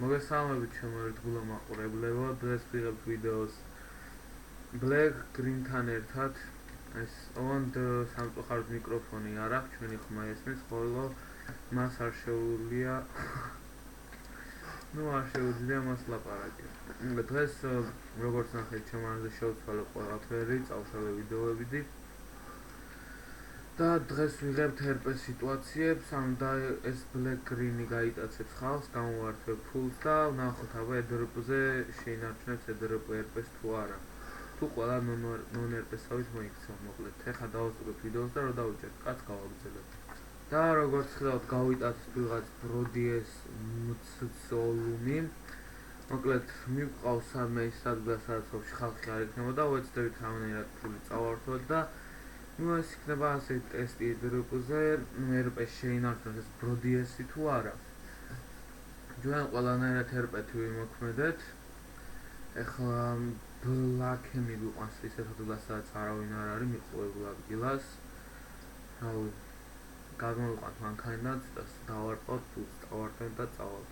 მოგესალმებით ჩემო ერთგულო მაყურებლებო, დღეს ვიღებთ ვიდეოს Black Green-თან ერთად. ეს ოღონდ სამწუხაროდ მიკროფონი არ აქვს, ჩვენი ხმა ესმის, ხოლო მას არ შეუძლია არ შეუძლია მას ლაპარაკი. დღეს როგორც ნახეთ, ჩემზე შევცვალე ყველაფერი, წავშალე ვიდეოებიდი. და დღეს ვიღებთ RP სიტუაციებს, და ეს Black Green-ი გაიტაცებს ხალხს, გამოვართვებ ფულს და ვნახოთ აბა EDRP-ზე შეინარჩუნებს EDRP RP-ს თუ არა. თუ ყველა non-RP-სავით მოიქცა, მოკლედ. ეხლა დავასრულებ ვიდეოს და რო დავიჭერთ, კაც გავაგრძელებ. და როგორც ხედავთ, გავიტაცეთ ვიღაც Brodies მცოლუმი. მოკლედ, მივყავს სადმე ის ადგილას, სადაც ხალხი არ იქნებოდა, ვეცდებით რამდენად ფული წავართვოთ და ეს იქნება ასე ტესტი EDRP-ზე, RP-ს შეინარჩუნებს ეს Brodies-ი თუ არა. ჩვენ ყველანაირად RP-ით ვიმოქმედეთ. ეხლა ბლაკი მიგვიყვანს ისეთ ადგილას, სადაც არავინ არ არის, მიყოლებულ ადგილას. რავი, გამოვიყვანთ მანქანიდან, დავარყავთ ფულს, წავარდნეთ და წავალთ.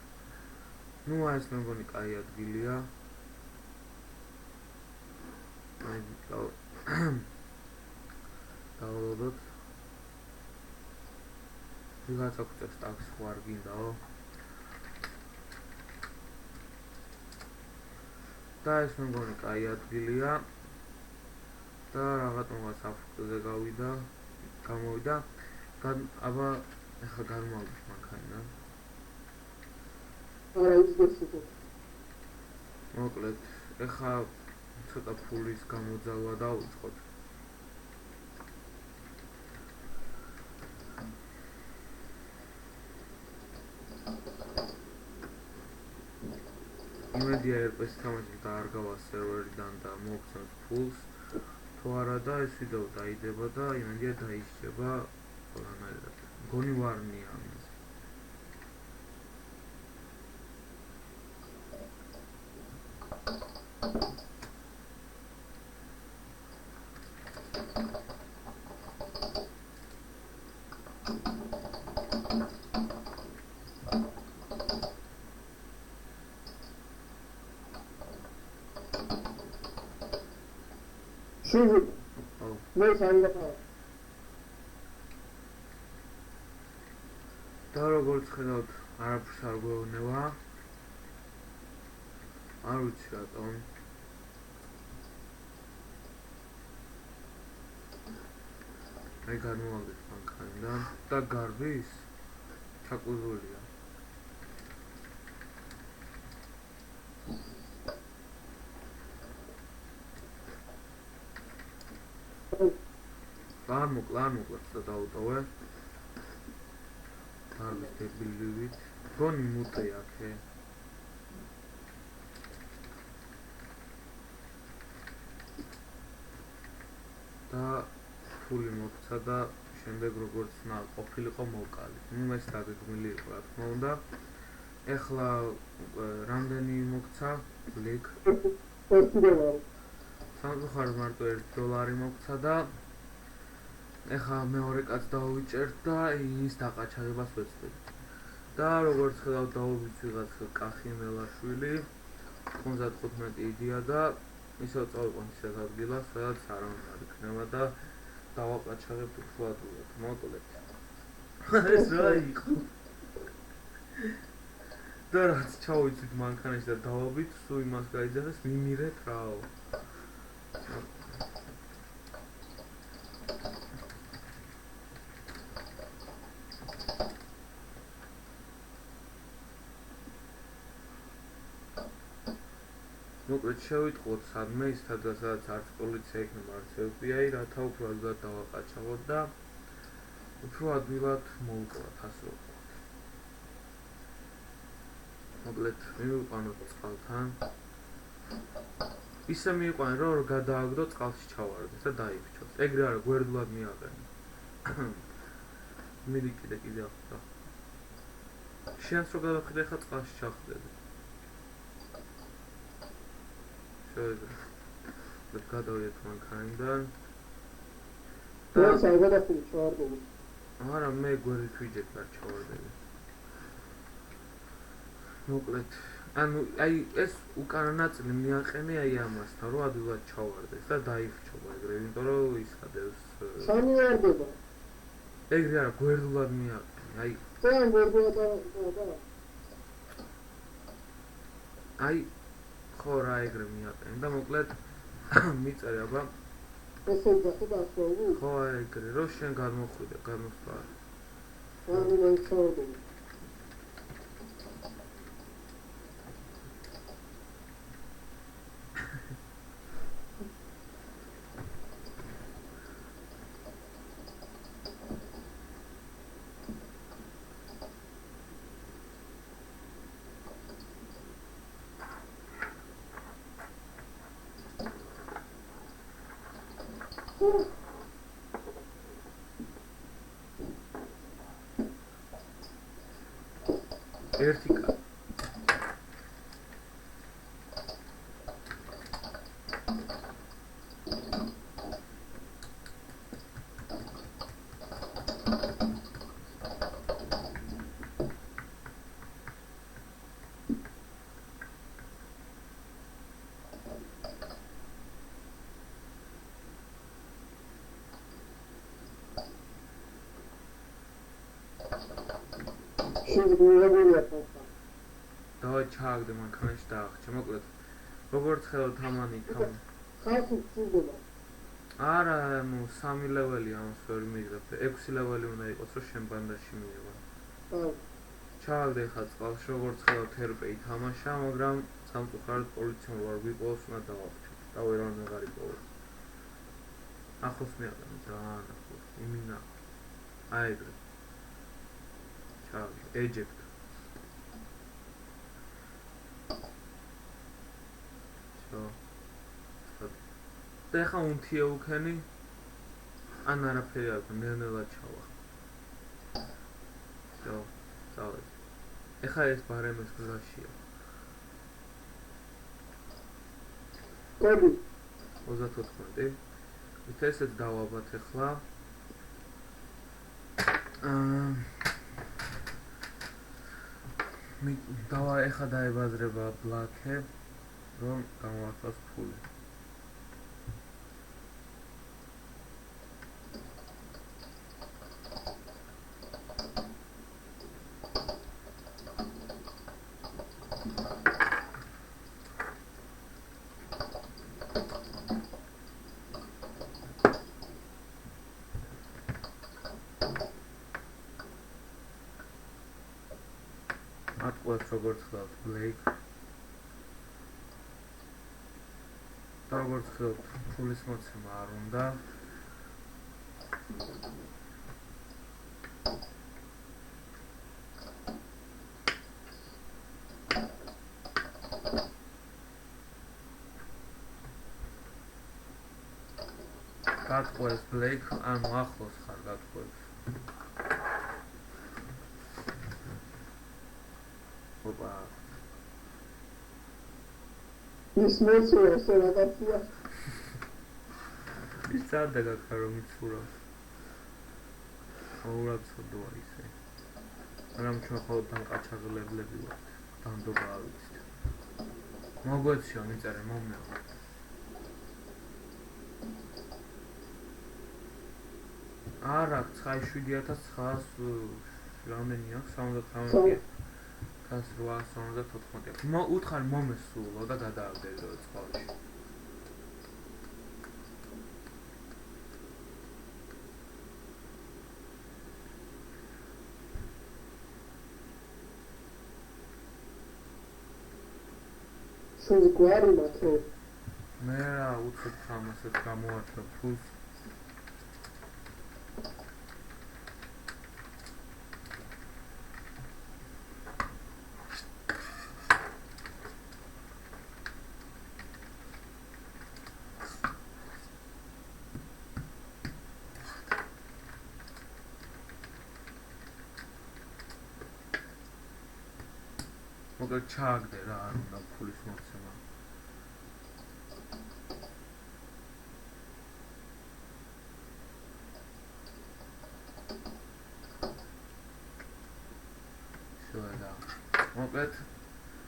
ეს მე მგონი კაი ადგილია. დავალოდოთ. ვიღაცა გვწევს ტაქსი ხო არ გინდაო? და ეს მე მგონი კაი ადგილია. და რაღაცნაირად საფრთხეზე გამოვიდა. აბა ეხლა გამოვიდეთ მანქანიდან. არა ის გესწრაფო. მოკლედ, ეხლა ცოტა ფულის გამოძალვა დავიწყოთ. იმედია RP-ს თამაშით დაარგავა სერვერიდან და მოგცემთ ფულს. თუ არა და ეს ვიდეო დაიდება და იმედია დაისჯება ყველანაირად. მგონი ვარნია ამაზე. შუჟუ. მე საერთოდ და როგორც ხედავთ, არაფერს არ გვეუბნება. არ ვიცი რატომ. მე გამოვაგეთ მანქანიდან და გარბის ჩაკუზულია. ლან მოკლედ დავუტოვე. გარბის დებილივით. გონი მუტე აქე. და ფული მოგცა და შემდეგ როგორც ყოფილიყო მოვკალი. ეს დაგეგმილი იყო, რა თქმა უნდა. ეხლა რამდენი მოგცა? ბლეკ $1. სამწუხაროდ მარტო $1 მოგცა და ეხლა მეორე კაც დავიჭერთ და ის დაყაჩაღებას ვეცდები. და როგორც ხედავთ, დავობიც ვიღაც კახი მელაშვილი 95 იდია და ისევ წავიყვანთ ისეთ ადგილას, სადაც არავინ არ იქნება და დავაყაჩაღებთ უფრო ადვილად. მოკლედ. ეს რა იყო? და რაც ჩავიცით მანქანაში და დავობით, სულ იმას გაიძახეს, მიმირეთ რაო. მოკლედ შევიტყოთ სადმე ის სადაც არც პოლიცია იქნება, არც FBI, რათა უფრო ადვილად დავაყაჩაღოთ და უფრო ადვილად მოვუკლათ, ასე ვთქვათ. მოკლედ მივიყვანოთ წყალთან. ისე მივიყვანე, რომ გადააგდო წყალში ჩავარდეთ და დაიფჩოთ. ეგრე არა, გვერდულად მიაყენე. მიდი კიდე ახლა. შენს რო გადავხიდე, ხა წყალში ჩავხდები. გადავიდეთ მანქანიდან. და საერთოდ ჩავარდები. არა, მე გვერდით ვიჯეთ და ჩავარდები. მოკლედ ანუ აი ეს უკანა ნაწილი მიაყენე აი ამასთან რომ ადვილად ჩავარდეს და დაიხრჩობა ეგრე იმიტომ რომ ის ადევს სამი ვარდება. ეგრე არა გვერდულად მიაყენე აი თან ვარდება და აი ხო რა ეგრე მიაყენე და მოკლედ მიწერე აბა ესე გახდა ასეული. ხო ეგრე რომ შენ გადმოხვიდე გადმოსვლა ამი მოიწოვდი. ერთი давай ჩააგდე მანქანაში დაახჭე მოკლედ როგორც ხელო თამანი თამ ხალხი წვდება. არა ნუ 3 ლეველი ამას ვერ მიიღებ 6 ლეველი უნდა იყოს რომ შენ ბანდაში მიიღო აუ ჩააგდე ხა წყალში როგორც ხელო თერპეი თამაშა მაგრამ სამწუხაროდ პოლიციამ ვარ ვიყოლოს უნდა დავახჭო და ვერან აღარ იპოვო ახლოს მიაყენე ძალიან ახლოს იმინა აი ეგრე ჩააგდე eject და ხა უნთია უქენი ან არაფერი არ აქვს ნელ-ნელა ჩავა всё წავედი ეხა ეს ბარემეს გზაშია კოდი 34 ით ესეც დავაბათ ეხლა დავა ეხა დაებაზრება ბლაქე რომ გამოვართვას ფული ატყუებს როგორც ხდათ ბლეიქ და როგორც ხდათ ფულის მოცემა არ უნდა გატყუებს ბლეიქ ანუ ახლოს ხარ გატყუებს ოპა ის მოწია ეს რაღაცა ის წადა გაქარო მიცურა აურად ცოდოა ისე მაგრამ ჩვენ ხოლმე თან ყაჩაღლებლები ვართ დანდობა ავიცით მოგვეციო მიწერე მომნეო არა 7900 რამდენი აქვს 79 1894 უთხარ მომესულო და გადააგდე წყალში შენ გვარი მაქე მე რა უცებ ამასაც გამოვარჩა ფულს მოკლედ ჩააგდე რა არ უნდა ფულის მოცემა